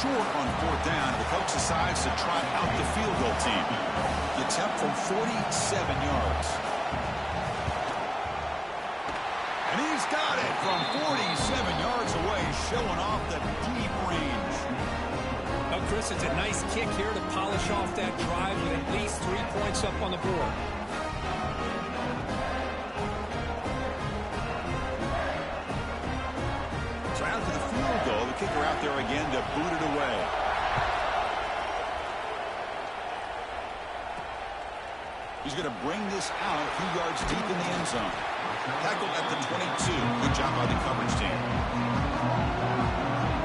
short on 4th down. The coach decides to trot out the field goal team. The attempt from 47 yards. And he's got it from 47 yards away, showing off the deep range. Well, Chris, it's a nice kick here to polish off that drive with at least 3 points up on the board. So after the field goal, the kicker out there again to boot it away. He's going to bring this out a few yards deep in the end zone. Tackled at the 22. Good job by the coverage team.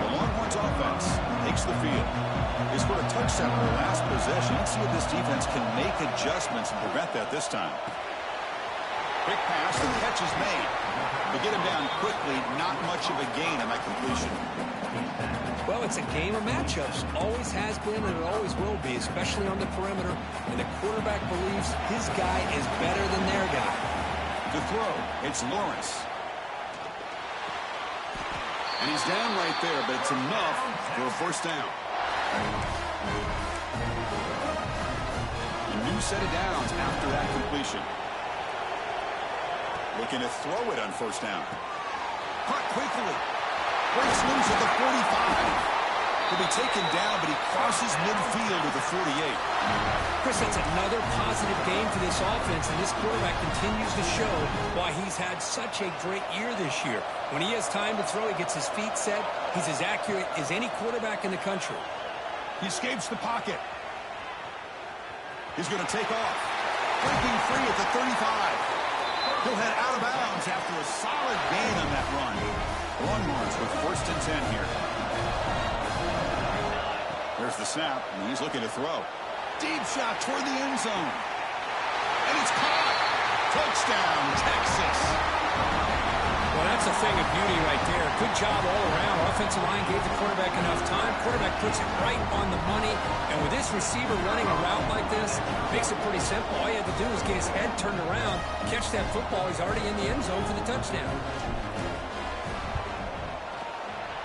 The Longhorns offense takes the field. They scored a touchdown on their last possession. Let's see if this defense can make adjustments and prevent that this time. Quick pass, and the catch is made. They get him down quickly. Not much of a gain on that completion. Well, it's a game of matchups. Always has been and it always will be, especially on the perimeter. And the quarterback believes his guy is better than their guy. To throw, it's Lawrence. And he's down right there, but it's enough for a first down. A new set of downs after that completion. Looking to throw it on first down. Caught quickly. Breaks loose at the 45. He'll be taken down, but he crosses midfield at the 48. Chris, that's another positive game for this offense, and this quarterback continues to show why he's had such a great year this year. When he has time to throw, he gets his feet set. He's as accurate as any quarterback in the country. He escapes the pocket. He's going to take off. Breaking free at the 35. He'll head out of bounds after a solid gain on that run. Longhorns with 1st and 10 here. There's the snap, and he's looking to throw. Deep shot toward the end zone. And it's caught. Touchdown, Texas. Well, that's a thing of beauty right there. Good job all around. Offensive line gave the quarterback enough time. Quarterback puts it right on the money. And with this receiver running a route like this, makes it pretty simple. All you have to do is get his head turned around, catch that football. He's already in the end zone for the touchdown.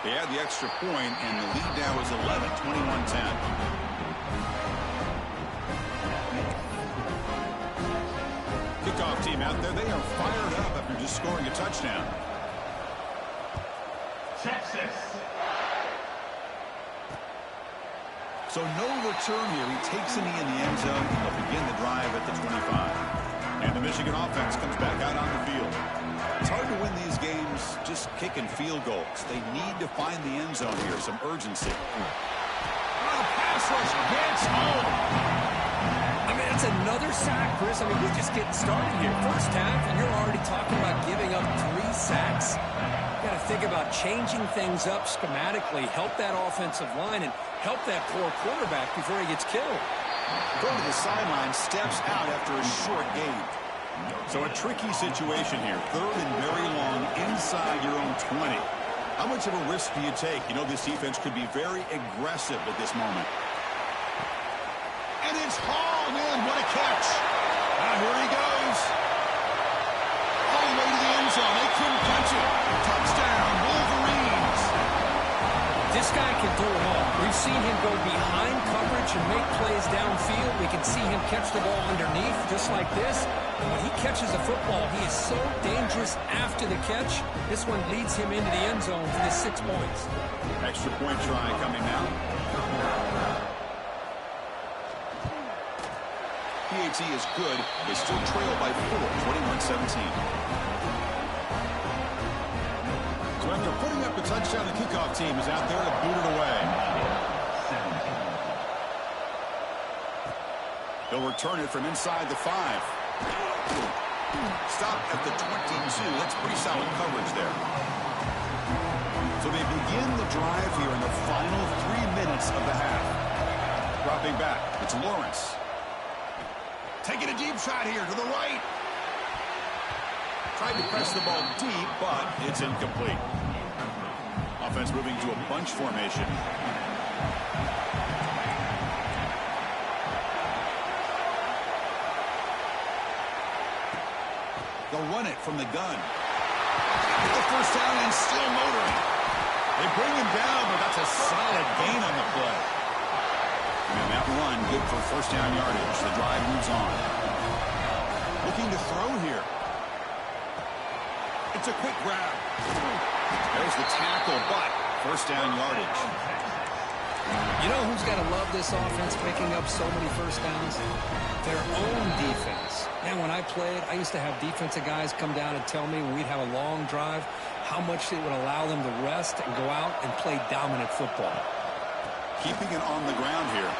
They had the extra point, and the lead now is 11, 21-10. Kickoff team out there. They are fired up after just scoring a touchdown. Texas. So no return here. He takes a knee in the end zone. They'll begin the drive at the 25. And the Michigan offense comes back out on the field. It's hard to win these games just kicking field goals. They need to find the end zone here, some urgency. Oh, pass rush gets home. I mean, it's another sack, Chris. I mean, we're just getting started here. First half, and you're already talking about giving up 3 sacks. You got to think about changing things up schematically, help that offensive line, and help that poor quarterback before he gets killed. Go to the sideline, steps out after a short gain. So a tricky situation here. 3rd and very long inside your own 20. How much of a risk do you take? You know this defense could be very aggressive at this moment. And it's hauled in. What a catch. Now here he goes. All the way to the end zone. They couldn't catch it. Touchdown, Wolverines. This guy can do it all. We've seen him go behind coverage and make plays downfield. We can see him catch the ball underneath just like this. And when he catches a football, he is so dangerous after the catch. This one leads him into the end zone for the 6 points. Extra point try coming now. PAT is good. They still trail by 4, 21-17. So after putting up the touchdown, the kickoff team is out there to boot it away. They'll return it from inside the 5. Stop at the 22. That's pretty solid coverage there. So they begin the drive here in the final 3 minutes of the half. Dropping back, it's Lawrence. Taking a deep shot here to the right. Tried to press the ball deep, but it's incomplete. Offense moving to a bunch formation. They'll run it from the gun. Get the first down and still motoring. They bring him down, but that's a solid gain on the good for first down yardage. The drive moves on. Looking to throw here. It's a quick grab. There's the tackle, but first down yardage. You know who's got to love this offense picking up so many first downs? Their own defense. Man, when I played, I used to have defensive guys come down and tell me when we'd have a long drive how much it would allow them to rest and go out and play dominant football. Keeping it on the ground here.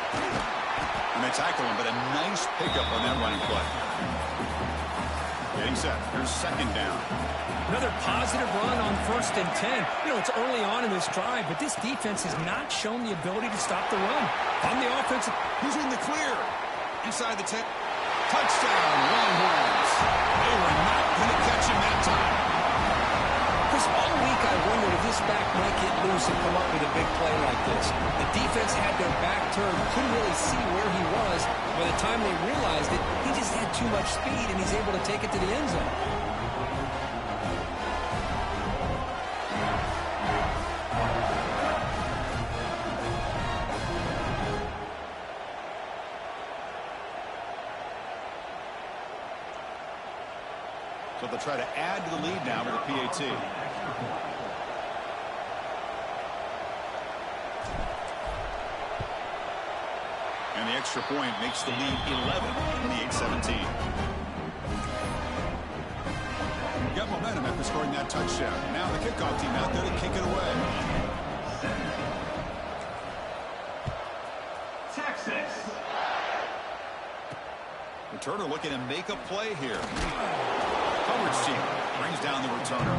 And they tackle him, but a nice pickup on that running play. Getting set. Here's second down. Another positive run on 1st and 10. You know, it's early on in this drive, but this defense has not shown the ability to stop the run. On the offensive, who's in the clear? Inside the 10. Touchdown, Longhorns. They were not going to catch him that time. Chris, all week I wondered if this back might get loose and come up with a big play like this. The defense had their back turned, couldn't really see where he was. By the time they realized it, he just had too much speed, and he's able to take it to the end zone. So they'll try to add to the lead now with a PAT. And the extra point makes the lead 11, 28-17. Got momentum after scoring that touchdown. Now the kickoff team out there to kick it away. Texas. Returner looking to make a play here. Coverage team brings down the returner.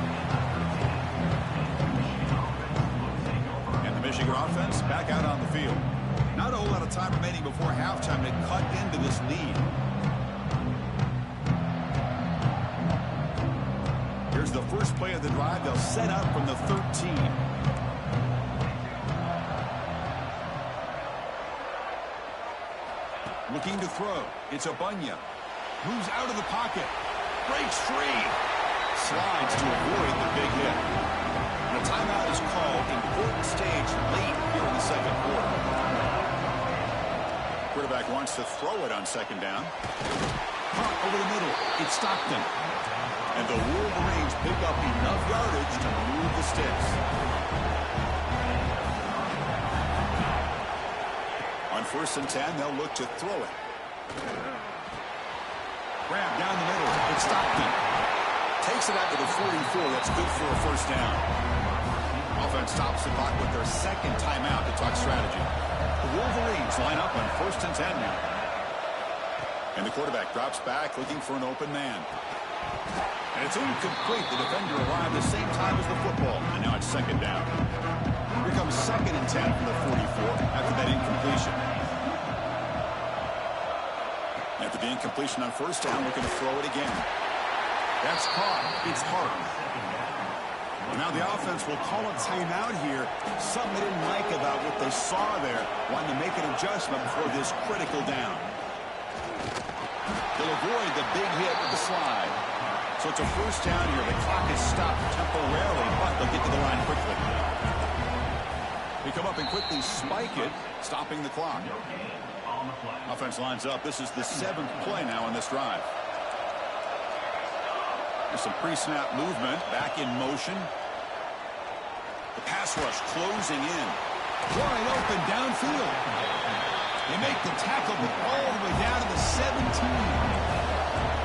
And the Michigan offense back out on the field. Not a whole lot of time remaining before halftime to cut into this lead. Here's the first play of the drive. They'll set up from the 13. Looking to throw. It's Abunya. Moves out of the pocket. Breaks free. Slides to avoid the big hit. And a timeout is called. Important stage late here in the second quarter. Quarterback wants to throw it on second down. Caught over the middle. It's Stockton. And the Wolverines pick up enough yardage to move the sticks. On 1st and 10, they'll look to throw it. Grab down the middle. It's Stockton. Takes it out to the 44. That's good for a first down. Offense stops the clock with their second timeout to talk strategy. The Wolverines line up on 1st and 10 now. And the quarterback drops back looking for an open man. And it's incomplete. The defender arrived the same time as the football. And now it's second down. Here comes 2nd and 10 from the 44 after that incompletion. After the incompletion on 1st down, looking to throw it again. That's caught. It's Hart. Well, now the offense will call a timeout here. Something they didn't like about what they saw there. Wanting to make an adjustment before this critical down. They'll avoid the big hit with the slide. So it's a first down here. The clock is stopped temporarily, but they'll get to the line quickly. They come up and quickly spike it, stopping the clock. Offense lines up. This is the 7th play now in this drive. There's some pre-snap movement. Back in motion. The pass rush closing in. Wide open downfield. They make the tackle, but all the way down to the 17.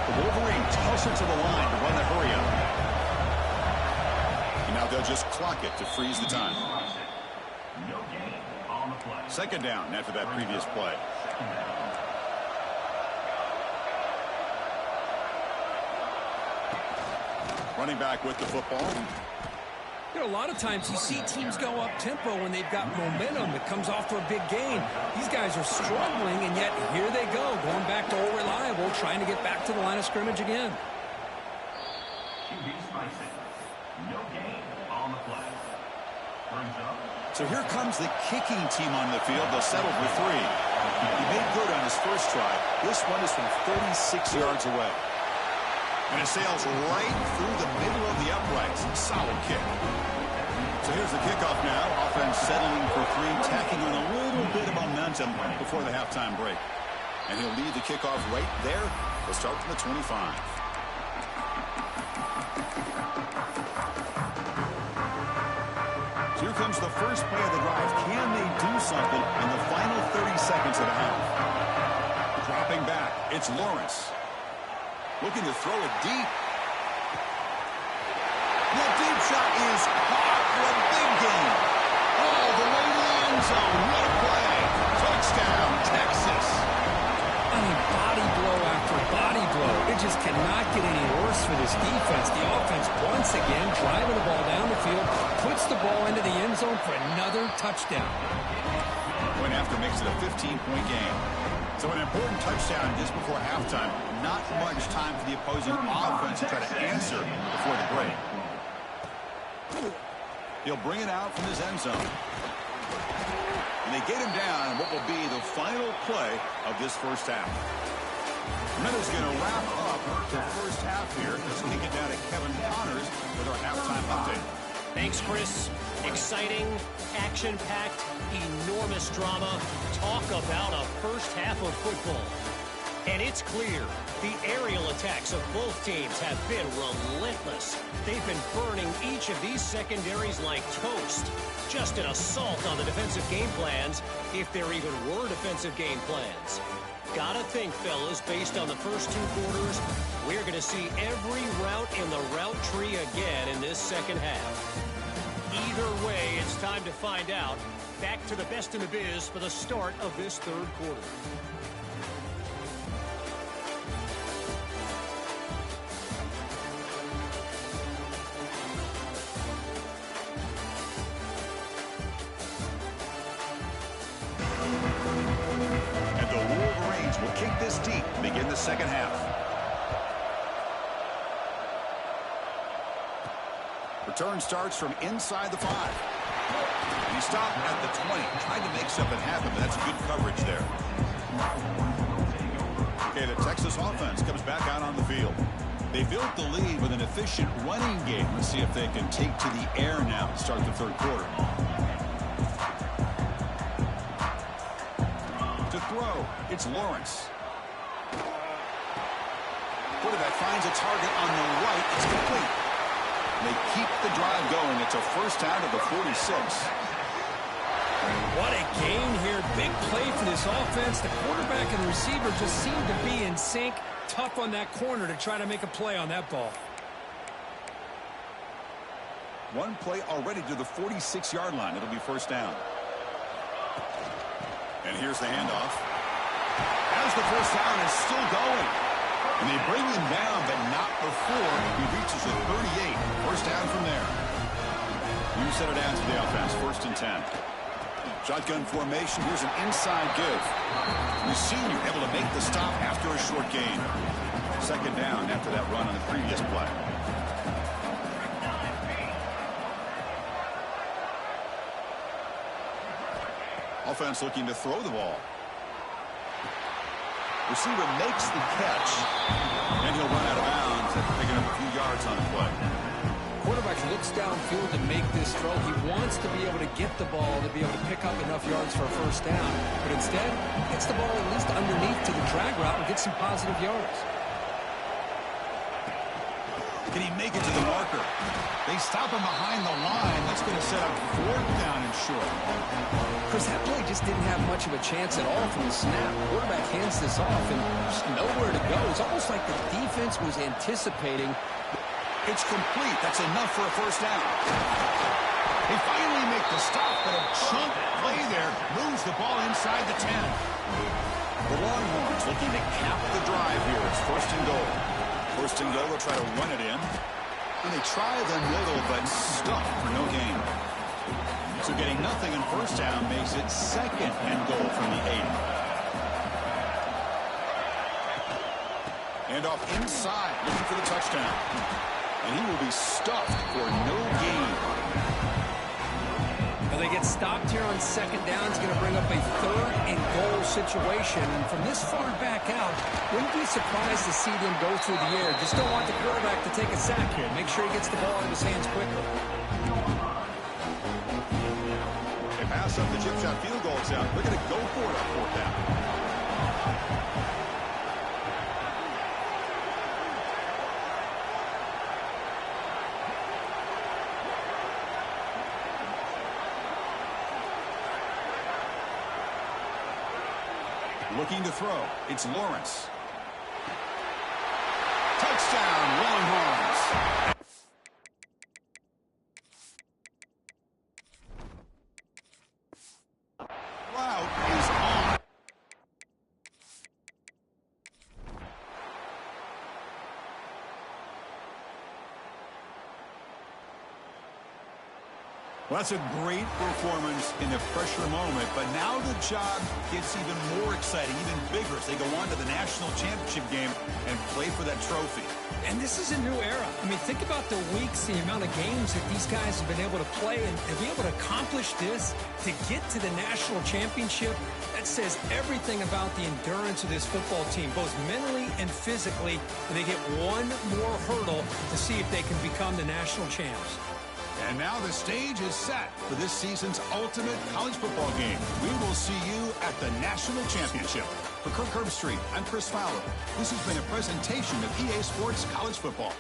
The Wolverines toss it to the line to run the hurry up. And now they'll just clock it to freeze the time. Second down after that previous play. Running back with the football. You know, a lot of times you see teams go up tempo when they've got momentum that comes off to a big gain. These guys are struggling, and yet here they go, going back to old reliable, trying to get back to the line of scrimmage again. No gain on the play. So here comes the kicking team on the field. They'll settle for 3. He made good on his first try. This one is from 36 yards away. And it sails right through the middle of the uprights. Solid kick. So here's the kickoff now. Offense settling for 3, tacking on a little bit of momentum momentum before the halftime break. And he'll lead the kickoff right there. We'll start from the 25. Here comes the first play of the drive. Can they do something in the final 30 seconds of the half? Dropping back, it's Lawrence. Looking to throw it deep. That deep shot is caught for a big gain. All the way to the end zone. What a play. Touchdown, Texas. I mean, body blow after body blow. It just cannot get any worse for this defense. The offense, once again, driving the ball down the field, puts the ball into the end zone for another touchdown. Point after makes it a 15-point game. So an important touchdown just before halftime. Not much time for the opposing offense to try to answer before the break. He'll bring it out from his end zone. And they get him down in what will be the final play of this first half. Minutes going to wrap up the first half here. Let's kick it down to Kevin Connors with our halftime update. Thanks, Chris. Exciting, action-packed, enormous drama. Talk about a first half of football. And it's clear, the aerial attacks of both teams have been relentless. They've been burning each of these secondaries like toast. Just an assault on the defensive game plans, if there even were defensive game plans. Gotta think, fellas, based on the first two quarters, we're going to see every route in the route tree again in this second half. Either way, it's time to find out. Back to the best in the biz for the start of this third quarter. And the Wolverines will kick this deep to begin the second half. Return starts from inside the 5. He stopped at the 20, trying to make something happen, but that's good coverage there. Okay, the Texas offense comes back out on the field. They built the lead with an efficient running game. Let's see if they can take to the air now to start the third quarter. To throw, it's Lawrence. Quarterback finds a target on the right. It's complete. They keep the drive going. It's a first down to the 46. What a gain here. Big play for this offense. The quarterback and the receiver just seem to be in sync. Tough on that corner to try to make a play on that ball. One play already to the 46-yard line. It'll be first down. And here's the handoff. As the first down is still going. And they bring him down, but not before he reaches the 38. First down from there. New set of downs for the offense. First and 10. Shotgun formation. Here's an inside give. The senior able to make the stop after a short gain. Second down after that run on the previous play. Offense looking to throw the ball. Receiver makes the catch, and he'll run out of bounds after picking up a few yards on the play. Quarterback looks downfield to make this throw. He wants to be able to get the ball to be able to pick up enough yards for a first down. But instead, gets the ball at least underneath to the drag route and gets some positive yards. Can he make it to the marker? They stop him behind the line. That's going to set up fourth down and short. Chris, that play just didn't have much of a chance at all from the snap. Quarterback hands this off and just nowhere to go. It's almost like the defense was anticipating. It's complete. That's enough for a first down. They finally make the stop, but a chunk play there moves the ball inside the 10. The Longhorns looking to cap the drive here. It's first and goal. First and goal, they'll try to run it in. And they try the middle, but stuffed for no gain. So getting nothing in first down makes it second and goal from the 8. And off inside, looking for the touchdown. And he will be stuffed for no gain. Well, they get stopped here on second down. It's going to bring up a third and goal situation. And from this far back out, wouldn't be surprised to see them go through the air. Just don't want the quarterback to take a sack here. Make sure he gets the ball out of his hands quickly. They pass up the chip shot field goal guys out. They're going to go for it on fourth down. Looking to throw. It's Lawrence. Touchdown, Longhorns. Route is on. Well, that's a great performance in a pressure moment, but now the job gets even more exciting, even bigger as they go on to the national championship game and play for that trophy. And this is a new era. I mean, think about the weeks, the amount of games that these guys have been able to play, and to be able to accomplish this, to get to the national championship, that says everything about the endurance of this football team, both mentally and physically, and they get one more hurdle to see if they can become the national champs. And now the stage is set for this season's ultimate college football game. We will see you at the national championship. For Kirk Herbstreit, I'm Chris Fowler. This has been a presentation of EA Sports College Football.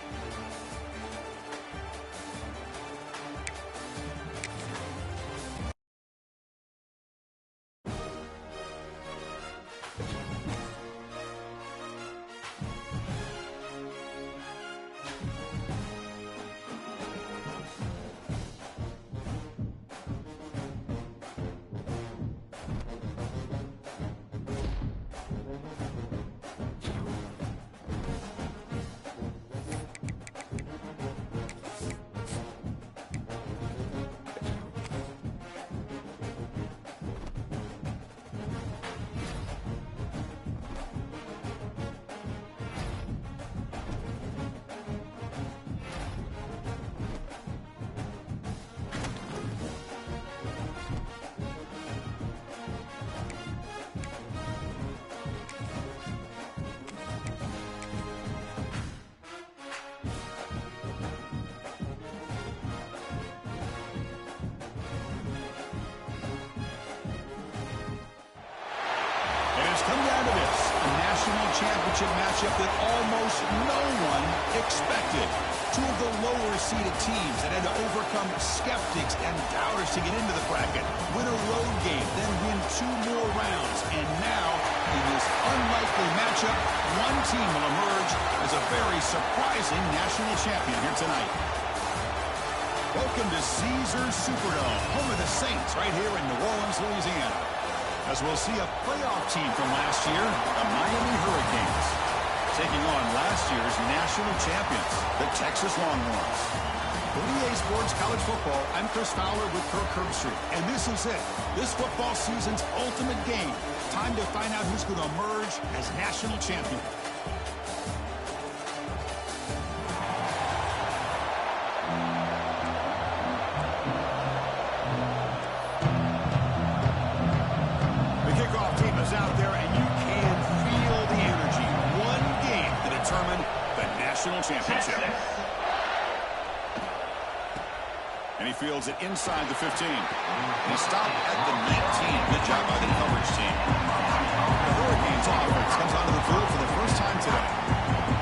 Come down to this, a national championship matchup that almost no one expected. Two of the lower-seeded teams that had to overcome skeptics and doubters to get into the bracket, win a road game, then win 2 more rounds. And now, in this unlikely matchup, one team will emerge as a very surprising national champion here tonight. Welcome to Caesars Superdome, home of the Saints, right here in New Orleans, Louisiana. As we'll see a playoff team from last year, the Miami Hurricanes, taking on last year's national champions, the Texas Longhorns. For EA Sports College Football, I'm Chris Fowler with Kirk Herbstreit, and this is it. This football season's ultimate game. Time to find out who's going to emerge as national champion. Out there, and you can feel the energy. One game to determine the national championship. And he fields it inside the 15. He stopped at the 19. Good job by the coverage team. The Hurricanes offense comes onto the field for the first time today.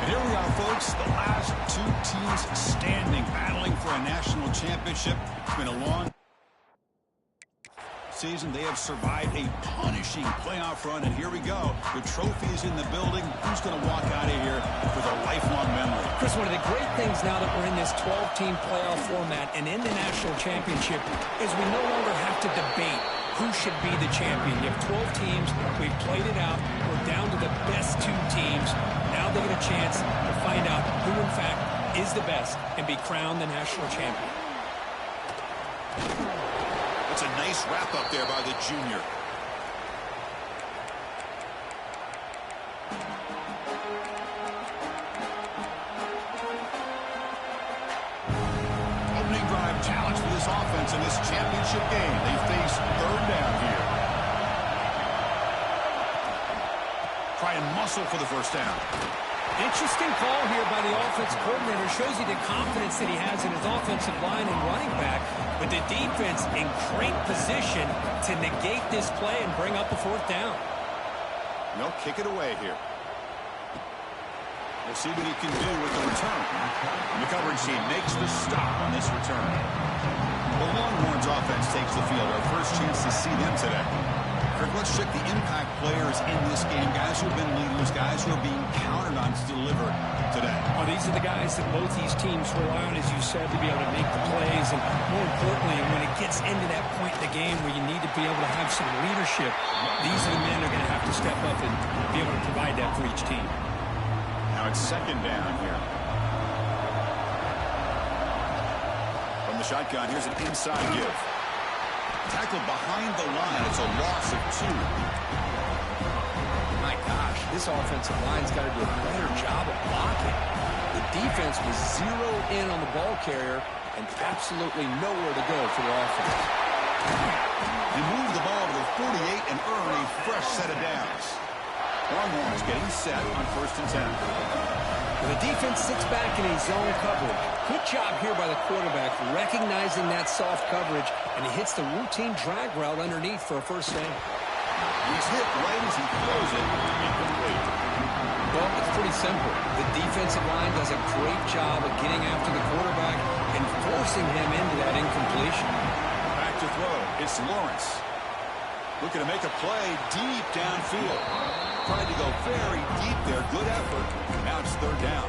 And here we are, folks, the last 2 teams standing, battling for a national championship. It's been a long season. They have survived a punishing playoff run, and here we go. The trophy is in the building. Who's going to walk out of here with a lifelong memory? Chris, one of the great things now that we're in this 12-team playoff format and in the national championship is we no longer have to debate who should be the champion. You have 12 teams. We've played it out. We're down to the best 2 teams. Now they get a chance to find out who, in fact, is the best and be crowned the national champion. It's a nice wrap up there by the junior. Opening drive challenge for this offense in this championship game. They face 3rd down here. Try and muscle for the first down. Interesting call here by the offensive coordinator. Shows you the confidence that he has in his offensive line and running back. But the defense in great position to negate this play and bring up a fourth down. They'll kick it away here. We'll see what he can do with the return. The coverage team makes the stop on this return. The Longhorns offense takes the field. Our first chance to see them today. Kirk, let's check the impact players in this game. Guys who have been leaders, guys who are being counted on to deliver today. Oh, these are the guys that both these teams rely on, as you said, to be able to make the plays. And more importantly, when it gets into that point in the game where you need to be able to have some leadership, these are the men who are going to have to step up and be able to provide that for each team. Now it's second down here. From the shotgun, here's an inside give. Tackled behind the line. It's a loss of 2. My gosh, this offensive line's got to do a better job of blocking. The defense was zeroed in on the ball carrier and absolutely nowhere to go for the offense. They move the ball to the 48 and earn a fresh set of downs. Longhorns getting set on 1st and 10. The defense sits back in a zone coverage. Good job here by the quarterback, recognizing that soft coverage, and he hits the routine drag route underneath for a first down. He's hit right as he throws it. Incomplete. Well, it's pretty simple. The defensive line does a great job of getting after the quarterback and forcing him into that incompletion. Back to throw. It's Lawrence. Looking to make a play deep downfield. Tried to go very deep there. Good effort. Now it's 3rd down.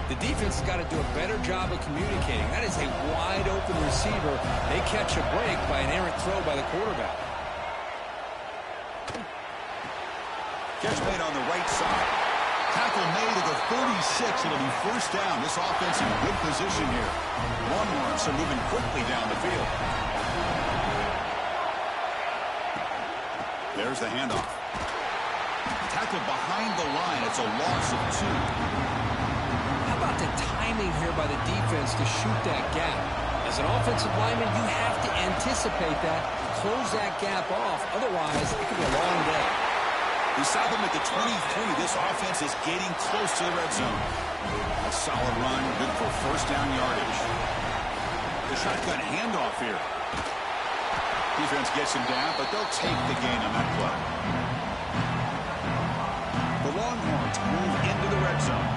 The defense has got to do a better job of communicating. That is a wide-open receiver. They catch a break by an errant throw by the quarterback. Catch made on the right side. Tackle made at the 36. It'll be 1st down. This offense in good position here. Longhorns are moving quickly down the field. There's the handoff. Tackled behind the line. It's a loss of 2. How about the timing here by the defense to shoot that gap? As an offensive lineman, you have to anticipate that, close that gap off. Otherwise, it could be a long day. We stop him at the 23. This offense is getting close to the red zone. A solid run, good for 1st down yardage. The shotgun handoff here. Defense gets him down, but they'll take the gain on that play. The Longhorns move into the red zone.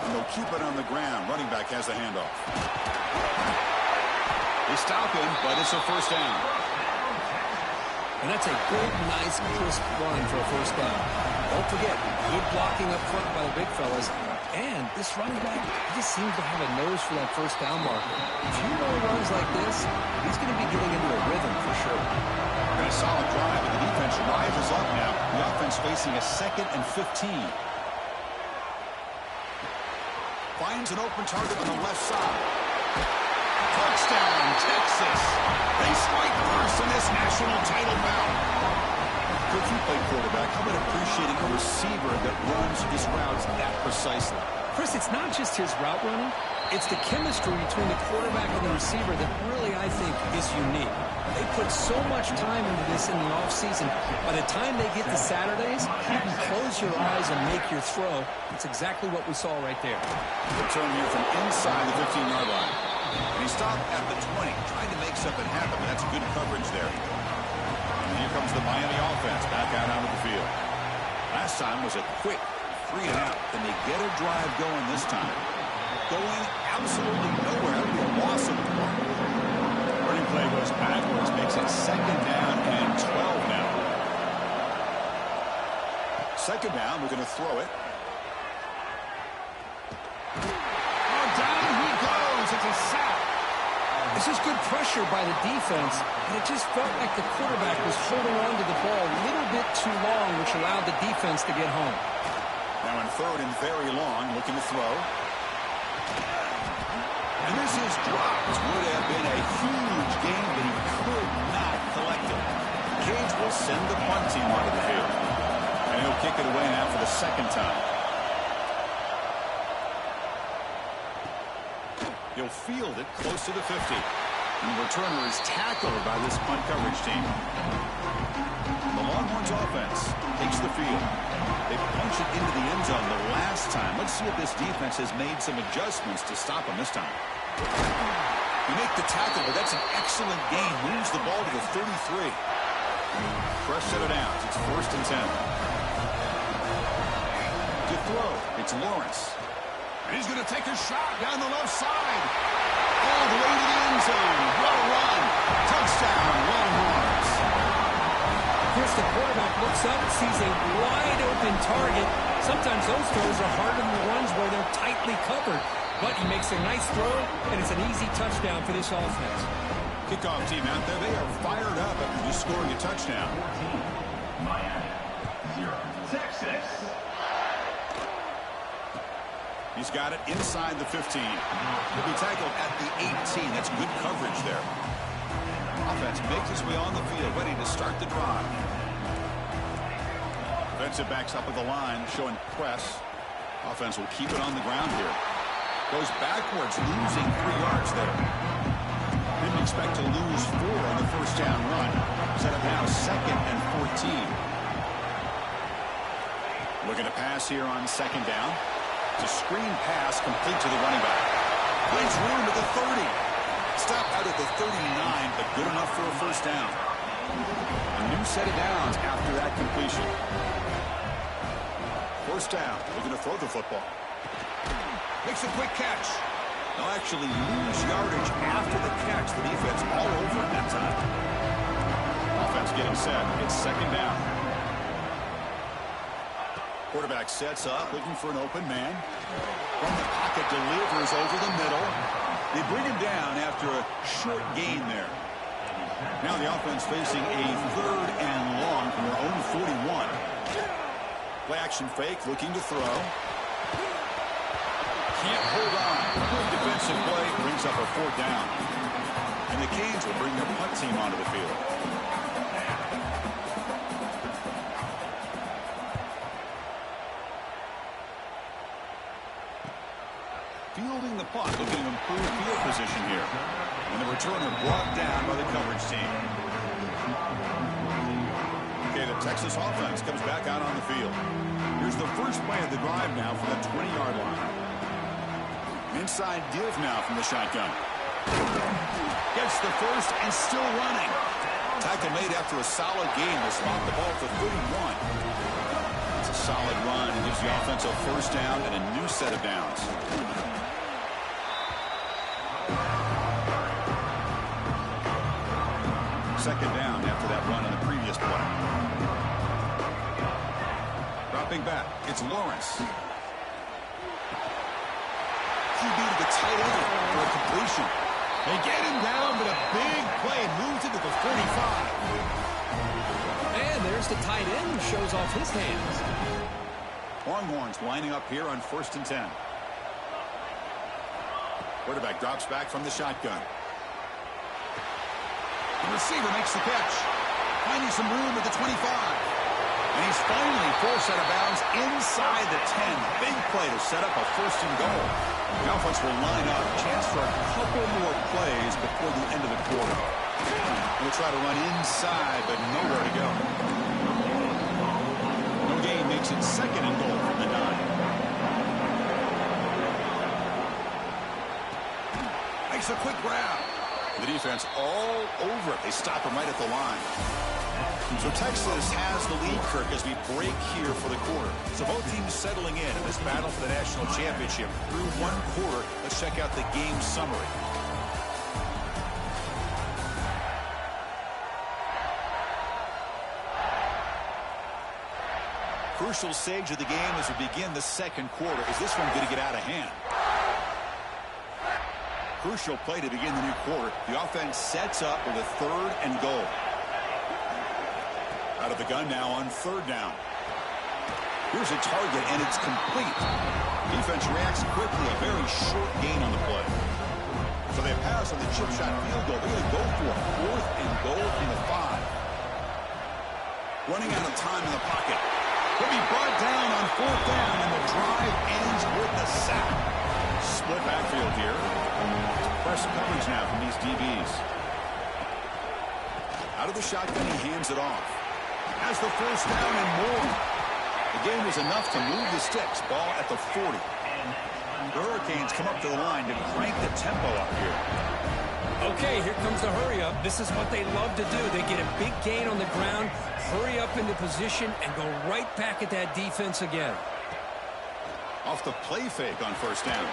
And they'll keep it on the ground. Running back has the handoff. They stop him, but it's a 1st down. And that's a good, nice, crisp run for a 1st down. Don't forget, good blocking up front by the big fellas. And this running back, he just seems to have a nose for that 1st down marker. If he really runs like this, he's going to be getting into a rhythm for sure. And a solid drive, and the defense rises up now. The offense facing a 2nd and 15. Finds an open target on the left side. Touchdown, Texas. They strike first in this national title bout. If you play quarterback, how about appreciating a receiver that runs his routes that precisely? Chris, it's not just his route running. It's the chemistry between the quarterback and the receiver that really, I think, is unique. They put so much time into this in the offseason. By the time they get to Saturdays, you can close your eyes and make your throw. It's exactly what we saw right there. Return here from inside the 15-yard line. And he stopped at the 20, trying to make something happen, but that's good coverage there. And here comes the Miami offense back out onto the field. Last time was a quick 3 and out. Can they get a drive going this time? Going absolutely nowhere. That would be a loss of the ball. Running play goes backwards, makes it 2nd down and 12 now. 2nd down, we're going to throw it. Oh, down he goes. It's a sack. This is good pressure by the defense, and it just felt like the quarterback was holding on to the ball a little bit too long, which allowed the defense to get home. Now in 3rd and very long, looking to throw. And this is dropped. This would have been a huge game, but he could not collect it. Cage will send the punt team onto the field. And he'll kick it away now for the 2nd time. He'll field it close to the 50. And the returner is tackled by this punt coverage team. The Longhorns offense takes the field. They punch it into the end zone the last time. Let's see if this defense has made some adjustments to stop them this time. You make the tackle, but that's an excellent gain. Moves the ball to the 33. Fresh set of downs. It's 1st and 10. To throw, it's Lawrence. And he's going to take a shot down the left side. All the way to the end zone. What a run. Touchdown, Longhorns. Here's the quarterback, looks up, sees a wide-open target. Sometimes those throws are harder than the ones where they're tightly covered. But he makes a nice throw, and it's an easy touchdown for this offense. Kickoff team out there, they are fired up after just scoring a touchdown. 14, Miami, 0, Texas. He's got it inside the 15. He'll be tackled at the 18. That's good coverage there. Offense makes its way on the field, ready to start the drive. Defensive backs up at the line, showing press. Offense will keep it on the ground here. Goes backwards, losing 3 yards there. Didn't expect to lose 4 on the first down run. Set up now 2nd and 14. Looking to pass here on 2nd down. It's a screen pass complete to the running back. Finds room at the 30. Stop out at the 39, but good enough for a first down. A new set of downs after that completion. First down, looking to throw the football. Makes a quick catch. They'll actually lose yardage after the catch. The defense all over it that time. Offense getting set. It's 2nd down. Quarterback sets up, looking for an open man. From the pocket, delivers over the middle. They bring him down after a short gain there. Now the offense facing a 3rd and long from their own 41. Play action fake, looking to throw. Can't hold on. Good defensive play, brings up a 4th down. And the Canes will bring their punt team onto the field. Fielding the punt, looking to improve field position here. And the returner brought down by the coverage team. Okay, the Texas offense comes back out on the field. Here's the first play of the drive now from the 20-yard line. Inside give now from the shotgun. Gets the first and still running. Tackle made after a solid gain. Will spot the ball for 31. It's a solid run. Gives the offense a first down and a new set of downs. Second down after that run on the previous play. Dropping back, it's Lawrence. QB to the tight end for a completion. They get him down, but a big play moves into the 45. And there's the tight end who shows off his hands. Longhorns lining up here on 1st and 10. Quarterback drops back from the shotgun. The receiver makes the catch. Finding some room at the 25. And he's finally forced out of bounds inside the 10. Big play to set up a 1st and goal. The offense will line up. Chance for a couple more plays before the end of the quarter. We'll try to run inside, but nowhere to go. No gain makes it 2nd and goal from the 9. Makes a quick grab. The defense all over it. They stop him right at the line. So Texas has the lead, Kirk, as we break here for the quarter. So both teams settling in this battle for the national championship. Through 1 quarter, let's check out the game summary. Crucial stage of the game as we begin the 2nd quarter. Is this one going to get out of hand? Crucial play to begin the new quarter. The offense sets up with a 3rd and goal. Out of the gun now on 3rd down. Here's a target, and it's complete. Defense reacts quickly. A very short gain on the play. So they pass on the chip shot field goal. They're going to go for it. 4th and goal from the 5. Running out of time in the pocket. He'll be brought down on 4th down, and the drive ends with the sack. Split backfield here. press coverage now from these DBs. Out of the shotgun, he hands it off. Has the first down and more. The game was enough to move the sticks. Ball at the 40. The Hurricanes come up to the line to crank the tempo up here. Okay, here comes the hurry up. This is what they love to do. They get a big gain on the ground, hurry up into position, and go right back at that defense again. Off the play fake on first down.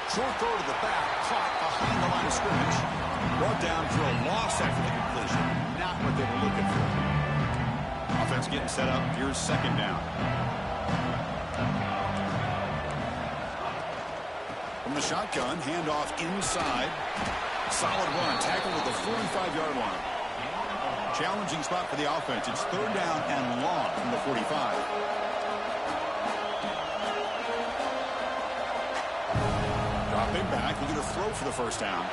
Short throw to the back, caught behind the line of scrimmage. Brought down for a loss after the completion. Not what they were looking for. Offense getting set up. Here's second down. From the shotgun, handoff inside. Solid run, tackled at the 45-yard line. Challenging spot for the offense. It's third down and long from the 45. Dropping back, looking to throw for the first down.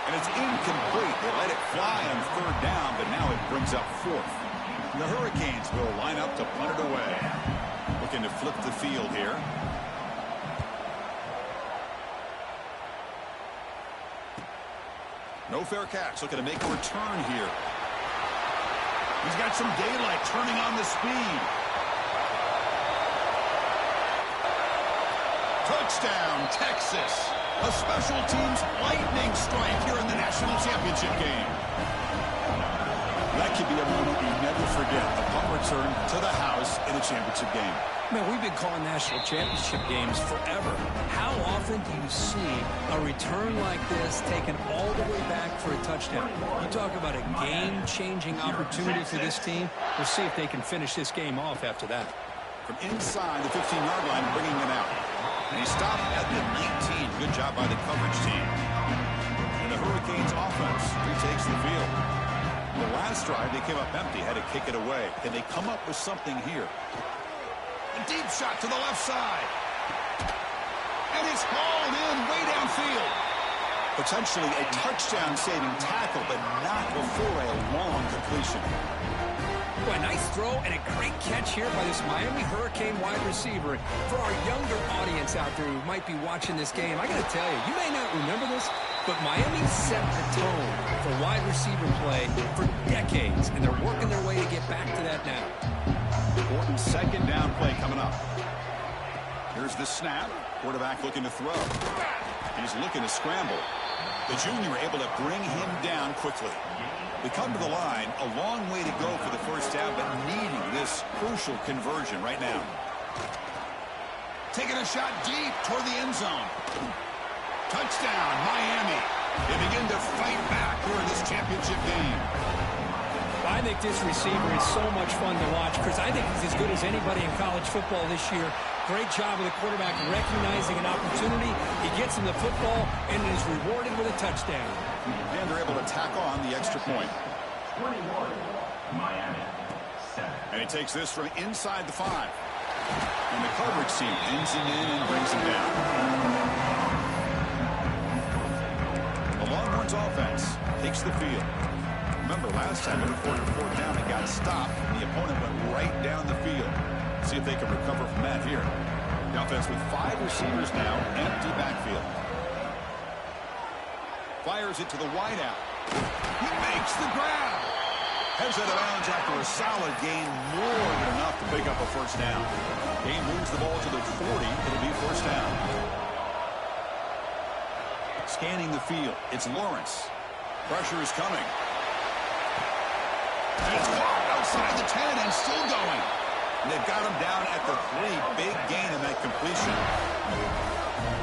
And it's incomplete. They let it fly on third down, but now it brings up fourth. The Hurricanes will line up to punt it away. Looking to flip the field here. No fair catch. Looking to make a return here. He's got some daylight turning on the speed. Touchdown, Texas. A special teams lightning strike here in the national championship game. That could be a moment you never forget. A punt return to the house in a championship game. Man, we've been calling national championship games forever. How often do you see a return like this taken all the way back for a touchdown? You talk about a game-changing opportunity for this team. We'll see if they can finish this game off after that. From inside the 15-yard line, bringing it out. And he stopped at the 19. Good job by the coverage team. And the Hurricanes offense retakes the field. The last drive, they came up empty, had to kick it away. Can they come up with something here? A deep shot to the left side. And it's hauled in way downfield. Potentially a touchdown-saving tackle, but not before a long completion. Boy, a nice throw and a great catch here by this Miami Hurricane wide receiver. For our younger audience out there who might be watching this game, I got to tell you, you may not remember this, but Miami set the tone for wide receiver play for decades, and they're working their way to get back to that now. Important second down play coming up. Here's the snap. Quarterback looking to throw. He's looking to scramble. The junior able to bring him down quickly. We come to the line, a long way to go for the first down, but needing this crucial conversion right now. Taking a shot deep toward the end zone. Touchdown, Miami. They begin to fight back here in this championship game. I think this receiver is so much fun to watch because I think he's as good as anybody in college football this year. Great job of the quarterback recognizing an opportunity. He gets him the football and is rewarded with a touchdown. And they're able to tack on the extra point. 21, Miami, 7. And he takes this from inside the 5. And the coverage team pins him in and brings him down. The Longhorns offense takes the field. Remember, last time it reported fourth down, it got stopped. The opponent went right down the field. See if they can recover from that here. The offense with 5 receivers now, empty backfield. Fires it to the wideout. He makes the grab. Heads out of bounds after a solid gain, more than enough to pick up a first down. Game moves the ball to the 40. It'll be first down. Scanning the field. It's Lawrence. Pressure is coming. And it's caught outside the 10 and still going. And they've got him down at the 3. Big gain in that completion.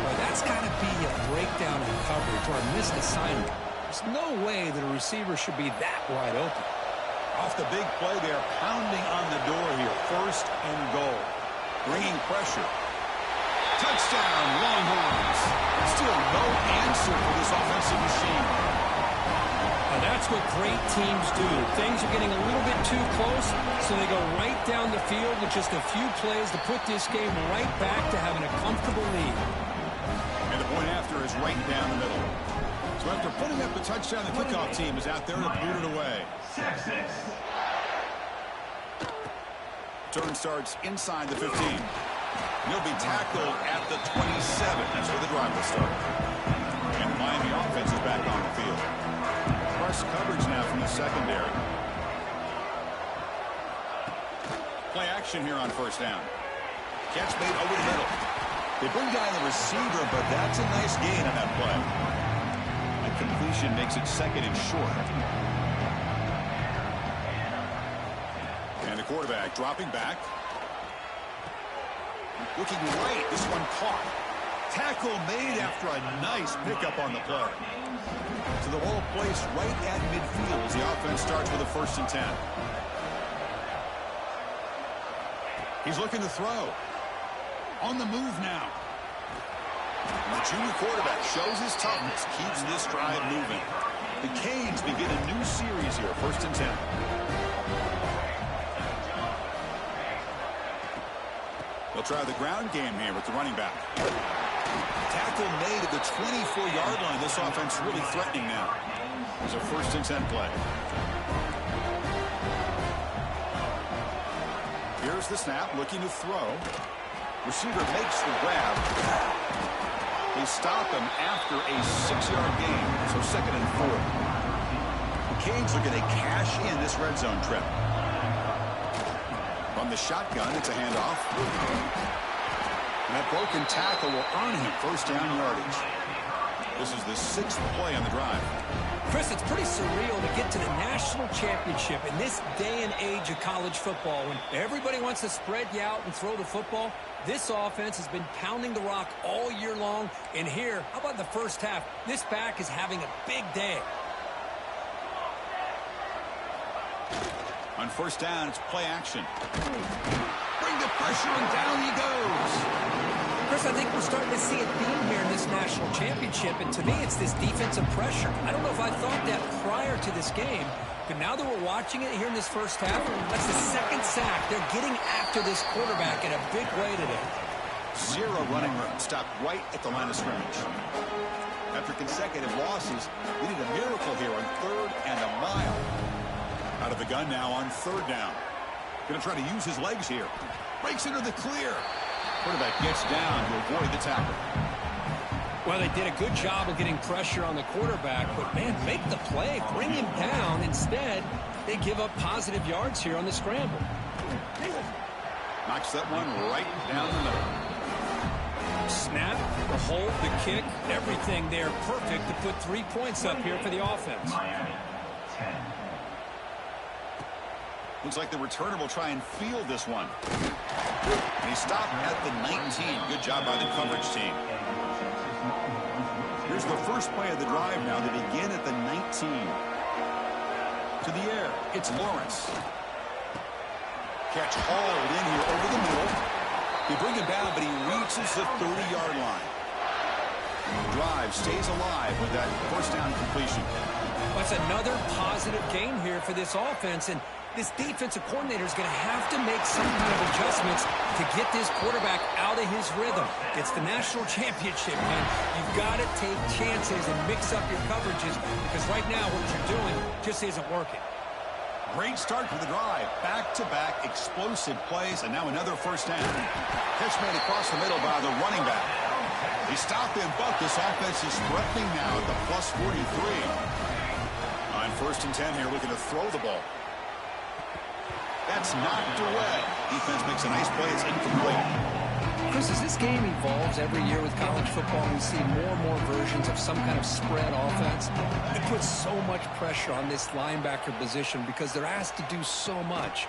Well, that's got to be a breakdown in coverage or a missed assignment. There's no way that a receiver should be that wide open. Off the big play, they are pounding on the door here. First and goal. Bringing pressure. Touchdown, Longhorns. Still no answer for this offensive machine. Now that's what great teams do. Things are getting a little bit too close, so they go right down the field with just a few plays to put this game right back to having a comfortable lead. And the point after is right down the middle. So after putting up the touchdown, the kickoff team is out there to boot it away. Texas. Turn starts inside the 15. He'll be tackled at the 27. That's where the drive drive will start. And the Miami offense is back on the field. Press coverage now from the secondary. Play action here on first down. Catch made over the middle. They bring down the receiver, but that's a nice gain on that play. A completion makes it second and short. And the quarterback dropping back. Looking right. This one caught. Tackle made after a nice pickup on the play. So the ball placed right at midfield as the offense starts with a 1st and 10. He's looking to throw. On the move now. The junior quarterback shows his toughness, keeps this drive moving. The Canes begin a new series here, 1st and 10. They'll try the ground game here with the running back. Tackle made at the 24-yard line. This offense really threatening now. It's a 1st and 10 play. Here's the snap, looking to throw. Receiver makes the grab. They stop him after a 6-yard gain, so 2nd and 4. The Canes are going to cash in this red zone trip. From the shotgun, it's a handoff. And that broken tackle will earn him 1st down yardage. This is the 6th play on the drive. Chris, it's pretty surreal to get to the national championship in this day and age of college football when everybody wants to spread you out and throw the football. This offense has been pounding the rock all year long. And here, how about the first half? This back is having a big day. On 1st down, it's play action. Bring the pressure, and down he goes. Chris, I think we're starting to see a theme here in this national championship, and to me, it's this defensive pressure. I don't know if I thought that prior to this game, but now that we're watching it here in this first half, that's the 2nd sack. They're getting after this quarterback in a big way today. 0 running room, stopped right at the line of scrimmage. After consecutive losses, we need a miracle here on 3rd and a mile. Out of the gun now on 3rd down. Going to try to use his legs here. Breaks into the clear. Quarterback gets down to avoid the tackle. Well, they did a good job of getting pressure on the quarterback, but, man, make the play. Bring him down. Instead, they give up positive yards here on the scramble. Knocks that one right down the middle. Snap, the hold, the kick, everything there perfect to put 3 points up here for the offense. Miami, 10. Looks like the returner will try and field this one. And he stopped at the 19. Good job by the coverage team. Here's the first play of the drive now. They begin at the 19. To the air, it's Lawrence. Catch hauled in here over the middle. They bring him down, but he reaches the 30-yard line. The drive stays alive with that 1st down completion. That's another positive gain here for this offense, and this defensive coordinator is going to have to make some kind of adjustments to get this quarterback out of his rhythm. It's the national championship, man. You've got to take chances and mix up your coverages because right now what you're doing just isn't working. Great start to the drive. Back-to-back explosive plays, and now another 1st down. Catch made across the middle by the running back. They stop him, but this offense is threatening now at the plus 43. On 1st and 10 here, looking to throw the ball. That's knocked away. Defense makes a nice play. It's incomplete. Chris, as this game evolves every year with college football, we see more and more versions of some kind of spread offense. It puts so much pressure on this linebacker position because they're asked to do so much.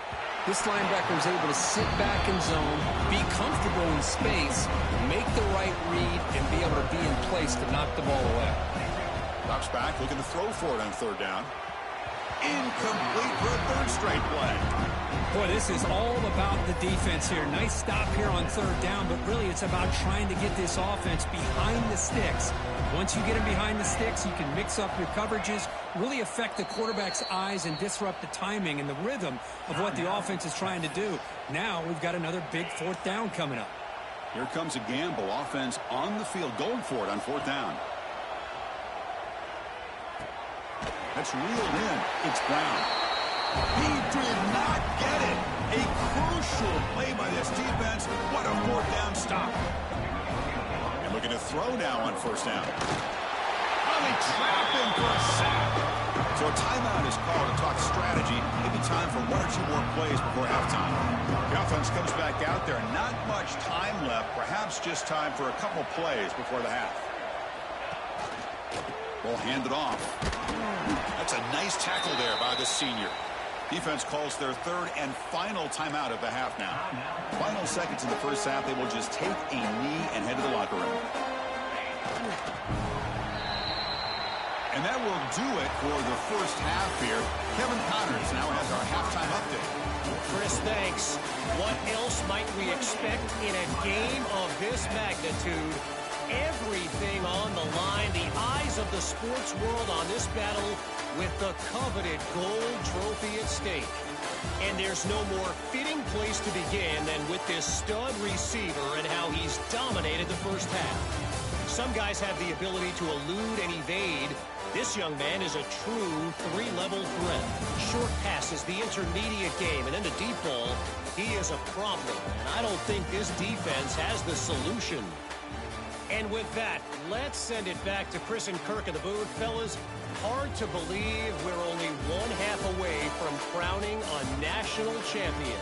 This linebacker is able to sit back in zone, be comfortable in space, make the right read, and be able to be in place to knock the ball away. Drops back, looking to throw for it on 3rd down. Incomplete for a 3rd straight play. Boy, this is all about the defense here. Nice stop here on 3rd down, but really it's about trying to get this offense behind the sticks. Once you get them behind the sticks, you can mix up your coverages, really affect the quarterback's eyes and disrupt the timing and the rhythm of what the offense is trying to do. Now we've got another big 4th down coming up. Here comes a gamble. Offense on the field, going for it on 4th down. That's reeled in. It's Brown. He did not get it. A crucial play by this defense. What a 4th down stop. And looking to to throw now on first down. Oh, they trap him for a sack. So a timeout is called to talk strategy. Maybe time for one or two more plays before halftime. The offense comes back out there. Not much time left. Perhaps just time for a couple plays before the half. Ball handed off. That's a nice tackle there by the senior. Defense calls their third and final timeout of the half now. Final seconds in the first half, they will just take a knee and head to the locker room. And that will do it for the first half here. Kevin Connors now has our halftime update. Chris, thanks. What else might we expect in a game of this magnitude? Everything on the line. The eyes of the sports world on this battle with the coveted gold trophy at stake. And there's no more fitting place to begin than with this stud receiver and how he's dominated the first half. Some guys have the ability to elude and evade. This young man is a true three-level threat. Short passes, the intermediate game, and then the deep ball. He is a problem, and I don't think this defense has the solution. And with that, let's send it back to Chris and Kirk in the booth. Fellas, hard to believe we're only one half away from crowning a national champion.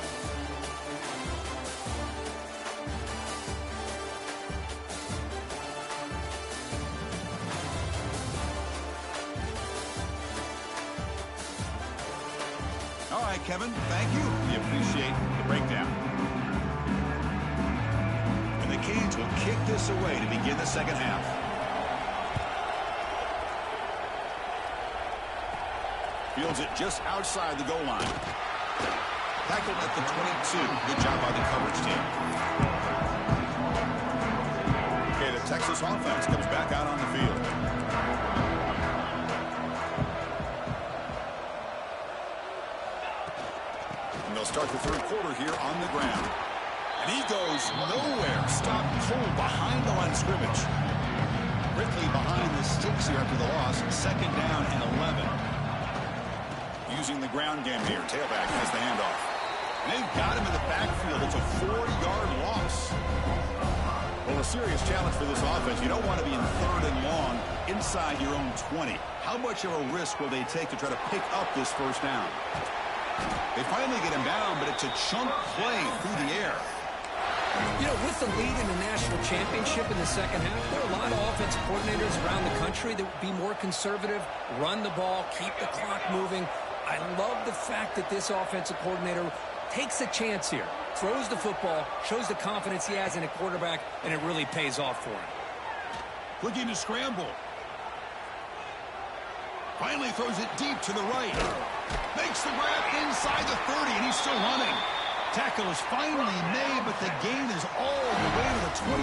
All right, Kevin, thank you. We appreciate the breakdown. And the Canes will kick this away to begin the second half. Fields it just outside the goal line. Tackled at the 22. Good job by the coverage team. Okay, the Texas offense comes back out on the field. And they'll start the third quarter here on the ground. And he goes nowhere. Stopped cold behind the line of scrimmage. Ridley behind the sticks here after the loss. Second down and 11. Using the ground game here. Tailback has the handoff. And they've got him in the backfield. It's a 4-yard loss. Well, a serious challenge for this offense. You don't want to be in third and long inside your own 20. How much of a risk will they take to try to pick up this first down? They finally get him down, but it's a chunk play through the air. You know, with the lead in the national championship in the second half, there are a lot of offensive coordinators around the country that would be more conservative, run the ball, keep the clock moving. I love the fact that this offensive coordinator takes a chance here, throws the football, shows the confidence he has in a quarterback, and it really pays off for him. Looking to scramble. Finally throws it deep to the right. Makes the grab inside the 30, and he's still running. Tackle is finally made, but the gain is all the way to the 24.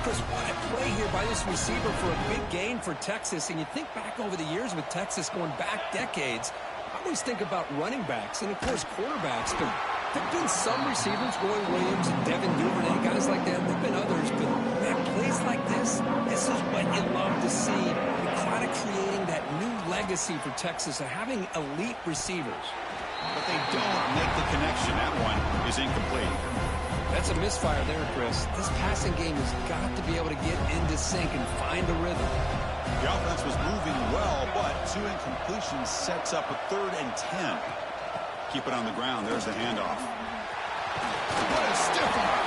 Chris, what a play here by this receiver for a big gain for Texas. And you think back over the years with Texas going back decades, I always think about running backs and, of course, quarterbacks. But there have been some receivers, Roy Williams and Devin Duvernay, guys like that. There have been others. But, man, plays like this is what you love to see. You're kind of creating that new legacy for Texas of having elite receivers. But they don't make the connection. That one is incomplete. That's a misfire there, Chris. This passing game has got to be able to get into sync and find a rhythm. The offense was moving well, but 2 incompletions sets up a 3rd and 10. Keep it on the ground. There's the handoff. What a stiff arm.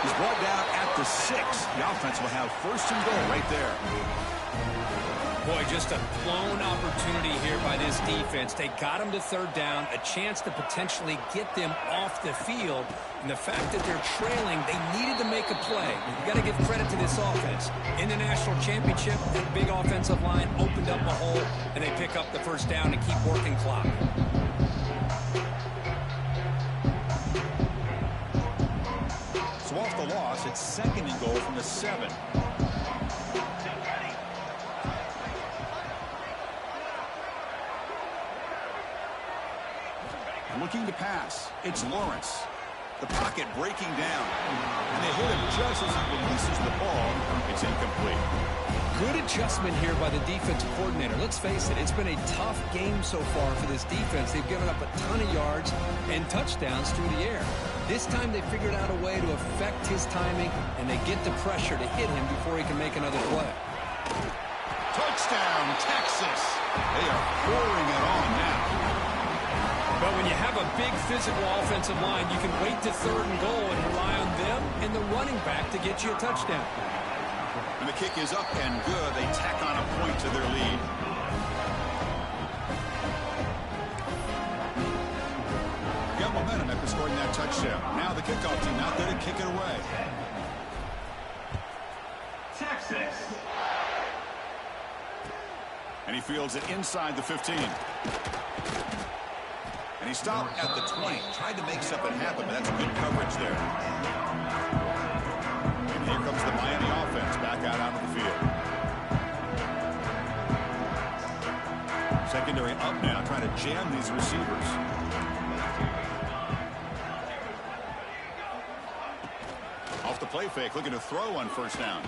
He's brought down at the 6. The offense will have 1st and goal right there. Boy, just a blown opportunity here by this defense. They got him to 3rd down, a chance to potentially get them off the field. And the fact that they're trailing, they needed to make a play. You got to give credit to this offense. In the national championship, that big offensive line opened up a hole, and they pick up the 1st down and keep working clock. So off the loss, it's 2nd and goal from the 7. Looking to pass. It's Lawrence. The pocket breaking down. And they hit him just as he releases the ball. It's incomplete. Good adjustment here by the defensive coordinator. Let's face it, it's been a tough game so far for this defense. They've given up a ton of yards and touchdowns through the air. This time they figured out a way to affect his timing, and they get the pressure to hit him before he can make another play. Touchdown, Texas. They are pouring it on now. But when you have a big physical offensive line, you can wait to 3rd and goal and rely on them and the running back to get you a touchdown. And the kick is up and good. They tack on a point to their lead. Got momentum after scoring that touchdown. Now the kickoff team out there to kick it away. Texas. And he fields it inside the 15. And he stopped at the 20. Tried to make something happen, but that's good coverage there. And here comes the Miami offense back out onto the field. Secondary up now, trying to jam these receivers. Off the play fake, looking to throw on 1st down.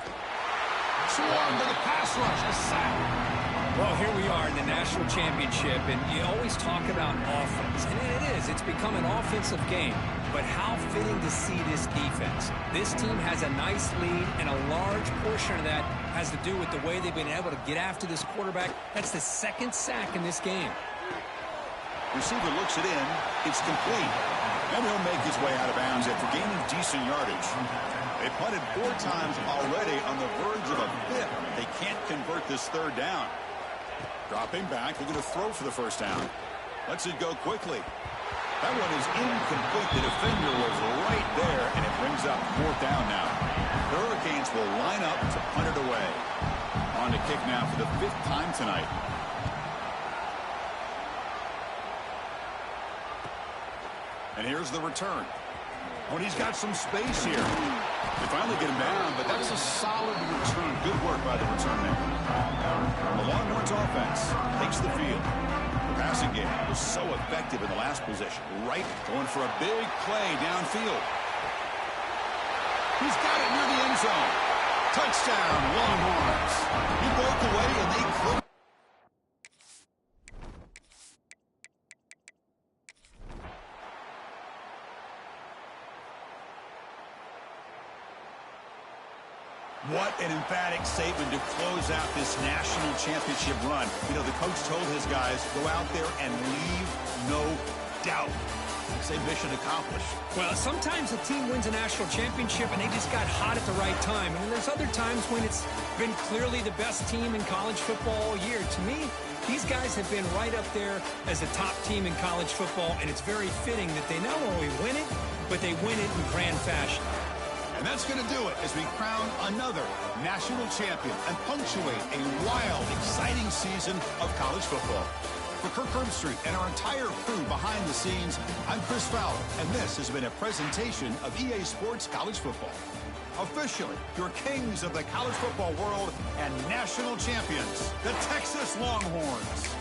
Swarm to the pass rush, a sack. Well, here we are in the national championship, and you always talk about offense. And it is. It's become an offensive game. But how fitting to see this defense. This team has a nice lead, and a large portion of that has to do with the way they've been able to get after this quarterback. That's the 2nd sack in this game. Receiver looks it in. It's complete. And he'll make his way out of bounds after gaining decent yardage. They punted 4 times already on the verge of a 5th. They can't convert this 3rd down. Dropping back, looking to throw for the 1st down. Lets it go quickly. That one is incomplete. The defender was right there, and it brings up 4th down now. The Hurricanes will line up to punt it away. On to kick now for the 5th time tonight. And here's the return. Oh, and he's got some space here. They finally get him down, but that's a solid return. Good work by the return man. The Longhorns offense takes the field. The passing game was so effective in the last possession. Right, going for a big play downfield. He's got it near the end zone. Touchdown, Longhorns. He broke away, and they close. What an emphatic statement to close out this national championship run. You know, the coach told his guys, go out there and leave no doubt. Say mission accomplished. Well, sometimes a team wins a national championship and they just got hot at the right time. And there's other times when it's been clearly the best team in college football all year. To me, these guys have been right up there as the top team in college football, and it's very fitting that they not only win it, but they win it in grand fashion. And that's going to do it as we crown another national champion and punctuate a wild, exciting season of college football. For Kirk Herbstreit and our entire crew behind the scenes, I'm Chris Fowler, and this has been a presentation of EA Sports College Football. Officially, your kings of the college football world and national champions, the Texas Longhorns.